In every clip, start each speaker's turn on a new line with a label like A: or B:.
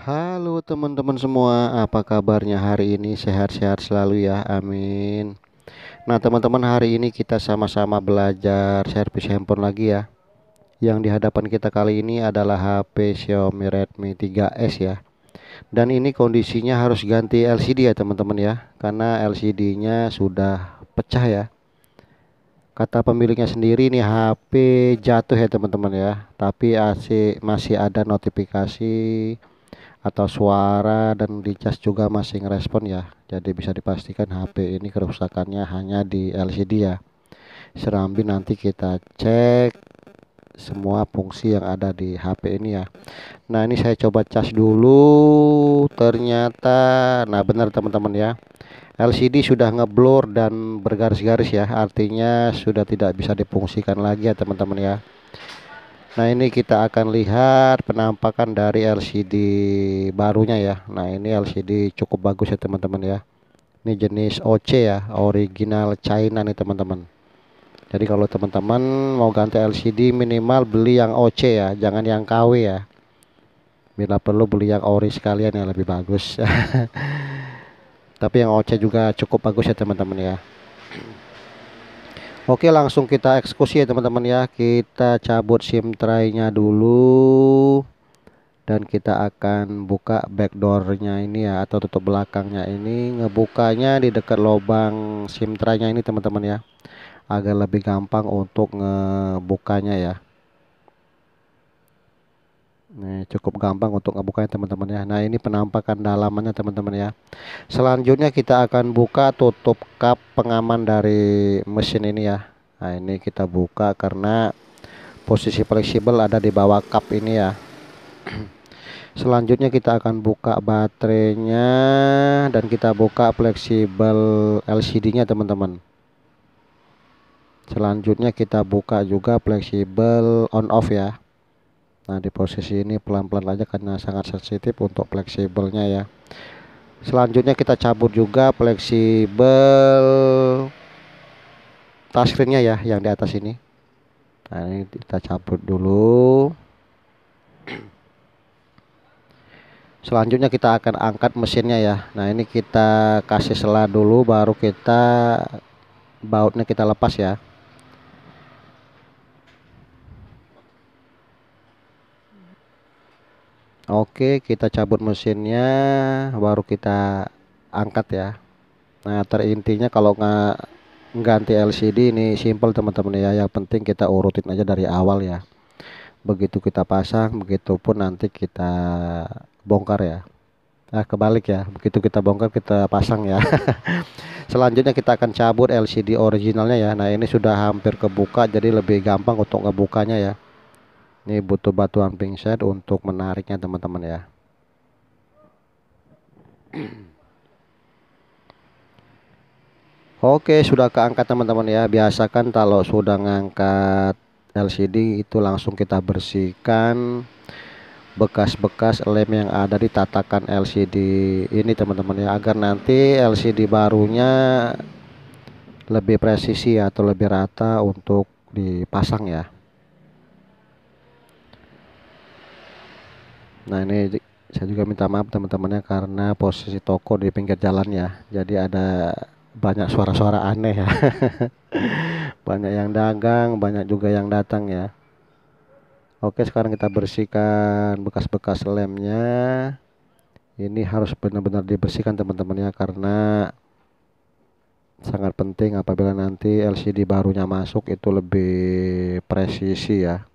A: Halo teman-teman semua, apa kabarnya hari ini? Sehat-sehat selalu ya, amin. Nah teman-teman, hari ini kita sama-sama belajar servis handphone lagi ya. Yang di hadapan kita kali ini adalah HP Xiaomi Redmi 3S ya. Dan ini kondisinya harus ganti LCD ya teman-teman ya, karena LCD-nya sudah pecah ya. Kata pemiliknya sendiri nih HP jatuh ya teman-teman ya, tapi masih ada notifikasi atau suara, dan di cas juga masih ngerespon ya. Jadi bisa dipastikan HP ini kerusakannya hanya di LCD ya. Serambi nanti kita cek semua fungsi yang ada di HP ini ya. Nah ini saya coba cas dulu, ternyata nah benar teman-teman ya, LCD sudah ngeblur dan bergaris-garis ya, artinya sudah tidak bisa difungsikan lagi ya teman-teman ya. Nah ini kita akan lihat penampakan dari LCD barunya ya. Nah ini LCD cukup bagus ya teman-teman ya. Ini jenis OC ya, original China nih teman-teman. Jadi kalau teman-teman mau ganti LCD minimal beli yang OC ya, jangan yang KW ya. Bila perlu beli yang ori sekalian yang lebih bagus. Tapi yang OC juga cukup bagus ya teman-teman ya. Oke, langsung kita eksekusi ya teman-teman ya. Kita cabut SIM tray-nya dulu. Dan kita akan buka backdoornya ini ya, atau tutup belakangnya ini. Ngebukanya di dekat lubang SIM tray-nya ini teman-teman ya, agar lebih gampang untuk ngebukanya ya. Nih cukup gampang untuk ngebukanya teman-teman ya. Nah ini penampakan dalamannya teman-teman ya. Selanjutnya kita akan buka tutup kap pengaman dari mesin ini ya. Nah ini kita buka karena posisi fleksibel ada di bawah kap ini ya. Selanjutnya kita akan buka baterainya dan kita buka fleksibel LCD-nya teman-teman. Selanjutnya kita buka juga fleksibel on off ya. Nah di posisi ini pelan-pelan aja karena sangat sensitif untuk fleksibelnya ya. Selanjutnya kita cabut juga fleksibel touchscreen-nya ya, yang di atas ini. Nah ini kita cabut dulu. Selanjutnya kita akan angkat mesinnya ya. Nah ini kita kasih sela dulu, baru kita bautnya kita lepas ya. Oke, kita cabut mesinnya, baru kita angkat ya. Nah terintinya kalau nggak ganti LCD ini simple teman-teman ya. Yang penting kita urutin aja dari awal ya. Begitu kita pasang, begitupun nanti kita bongkar ya. Nah kebalik ya, begitu kita bongkar kita pasang ya. Selanjutnya kita akan cabut LCD originalnya ya. Nah ini sudah hampir kebuka, jadi lebih gampang untuk ngebukanya ya. Ini butuh batuan pingset untuk menariknya teman-teman ya. Oke, sudah keangkat teman-teman ya. Biasakan kalau sudah ngangkat LCD itu langsung kita bersihkan bekas-bekas lem yang ada di tatakan LCD ini teman-teman ya, agar nanti LCD barunya lebih presisi atau lebih rata untuk dipasang ya. Nah ini saya juga minta maaf teman-temannya karena posisi toko di pinggir jalan ya, jadi ada banyak suara-suara aneh ya. Banyak yang dagang, banyak juga yang datang ya. Oke, sekarang kita bersihkan bekas-bekas lemnya. Ini harus benar-benar dibersihkan teman-teman ya, karena sangat penting apabila nanti LCD barunya masuk itu lebih presisi ya,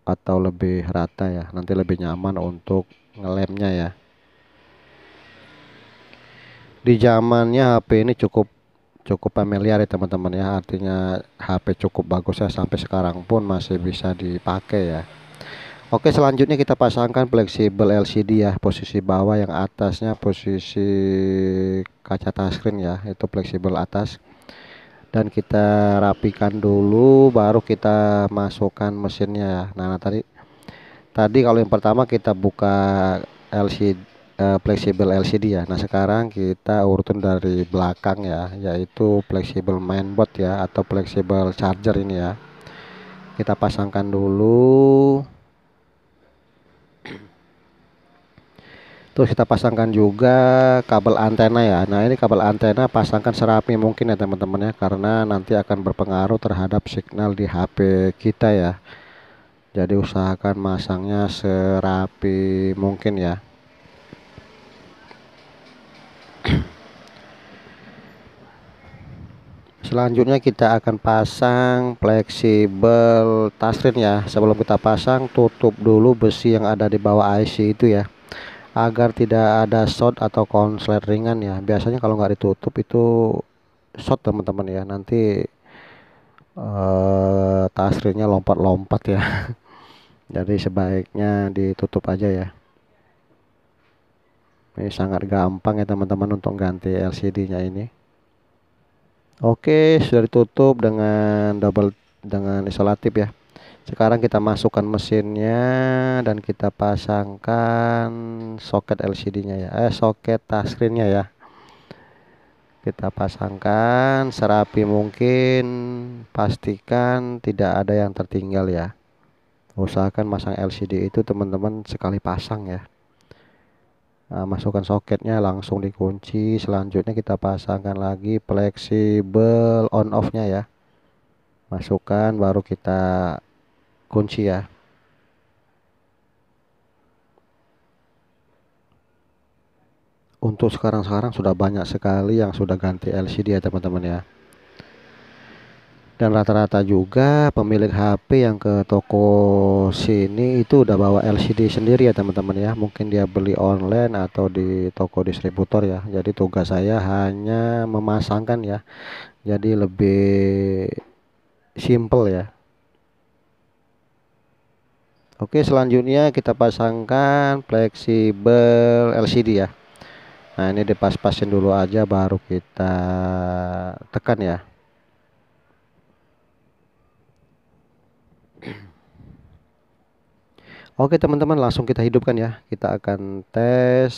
A: atau lebih rata ya, nanti lebih nyaman untuk ngelemnya ya. Di zamannya HP ini cukup cukup familiar ya teman-teman ya, artinya HP cukup bagus ya, sampai sekarang pun masih bisa dipakai ya. Oke, selanjutnya kita pasangkan fleksibel LCD ya, posisi bawah, yang atasnya posisi kaca touchscreen ya, itu fleksibel atas. Dan kita rapikan dulu, baru kita masukkan mesinnya ya. Nah, tadi tadi kalau yang pertama kita buka LCD, fleksibel LCD ya. Nah sekarang kita urutin dari belakang ya, yaitu fleksibel mainboard ya, atau fleksibel charger ini ya. Kita pasangkan dulu. Terus kita pasangkan juga kabel antena ya. Nah, ini kabel antena pasangkan serapi mungkin ya teman-teman ya, karena nanti akan berpengaruh terhadap signal di HP kita ya. Jadi usahakan masangnya serapi mungkin ya. Selanjutnya kita akan pasang fleksibel touchscreen ya. Sebelum kita pasang, tutup dulu besi yang ada di bawah IC itu ya, agar tidak ada short atau konslet ringan ya. Biasanya kalau nggak ditutup itu short teman-teman ya, nanti touchscreennya lompat-lompat ya. Jadi sebaiknya ditutup aja ya. Ini sangat gampang ya teman-teman untuk ganti LCD-nya ini. Oke, sudah ditutup dengan isolatif ya. Sekarang kita masukkan mesinnya dan kita pasangkan soket LCD-nya ya, soket touchscreen-nya ya. Kita pasangkan serapi mungkin, pastikan tidak ada yang tertinggal ya. Usahakan masang LCD itu teman-teman sekali pasang ya. Nah, masukkan soketnya langsung dikunci. Selanjutnya kita pasangkan lagi fleksibel on off nya ya. Masukkan baru kita kunci ya. Untuk sekarang sudah banyak sekali yang sudah ganti LCD ya teman-teman ya. Dan rata-rata juga pemilik HP yang ke toko sini itu udah bawa LCD sendiri ya teman-teman ya. Mungkin dia beli online atau di toko distributor ya. Jadi tugas saya hanya memasangkan ya. Jadi lebih simple ya. Oke, selanjutnya kita pasangkan fleksibel LCD ya. Nah, ini dipas-pasin dulu aja baru kita tekan ya. Oke teman-teman, langsung kita hidupkan ya. Kita akan tes.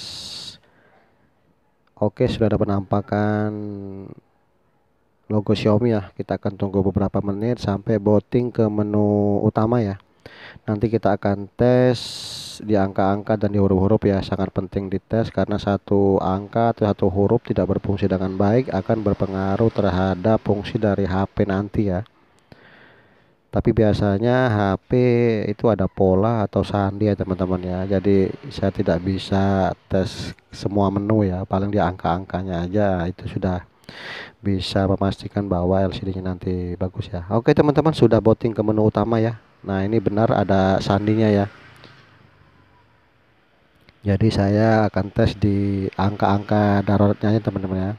A: Oke, sudah ada penampakan logo Xiaomi ya. Kita akan tunggu beberapa menit sampai booting ke menu utama ya. Nanti kita akan tes di angka-angka dan di huruf-huruf ya. Sangat penting dites karena satu angka atau satu huruf tidak berfungsi dengan baik akan berpengaruh terhadap fungsi dari HP nanti ya. Tapi biasanya HP itu ada pola atau sandi ya teman-teman ya. Jadi saya tidak bisa tes semua menu ya. Paling di angka-angkanya aja itu sudah bisa memastikan bahwa LCD-nya nanti bagus ya. Oke teman-teman, sudah booting ke menu utama ya. Nah, ini benar ada sandinya ya. Jadi saya akan tes di angka-angka daruratnya ya teman-teman ya.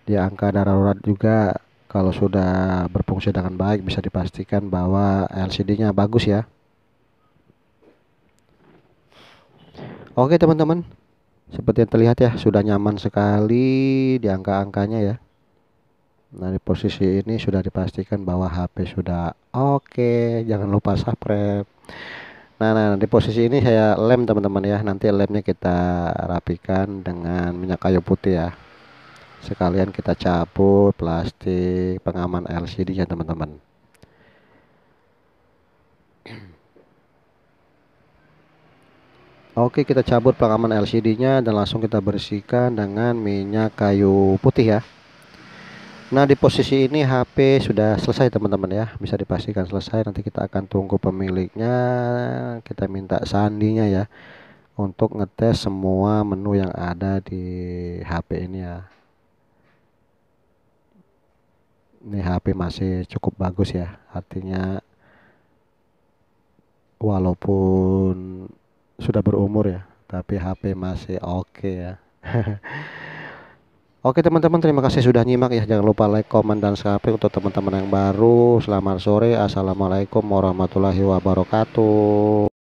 A: Di angka darurat juga kalau sudah berfungsi dengan baik bisa dipastikan bahwa LCD-nya bagus ya. Oke teman-teman, seperti yang terlihat ya, sudah nyaman sekali di angka-angkanya ya. Nah, di posisi ini sudah dipastikan bahwa HP sudah oke. Jangan lupa subscribe. Nah, di posisi ini saya lem teman-teman ya. Nanti lemnya kita rapikan dengan minyak kayu putih ya. Sekalian kita cabut plastik pengaman LCD-nya teman-teman. Oke, kita cabut pengaman LCD-nya dan langsung kita bersihkan dengan minyak kayu putih ya. Nah, di posisi ini HP sudah selesai teman-teman ya. Bisa dipastikan selesai. Nanti kita akan tunggu pemiliknya. Kita minta sandinya ya untuk ngetes semua menu yang ada di HP ini ya. Ini HP masih cukup bagus ya. Artinya walaupun sudah berumur ya, tapi HP masih oke ya. Oke teman-teman, terima kasih sudah nyimak ya. Jangan lupa like, comment, dan subscribe untuk teman-teman yang baru. Selamat sore, assalamualaikum warahmatullahi wabarakatuh.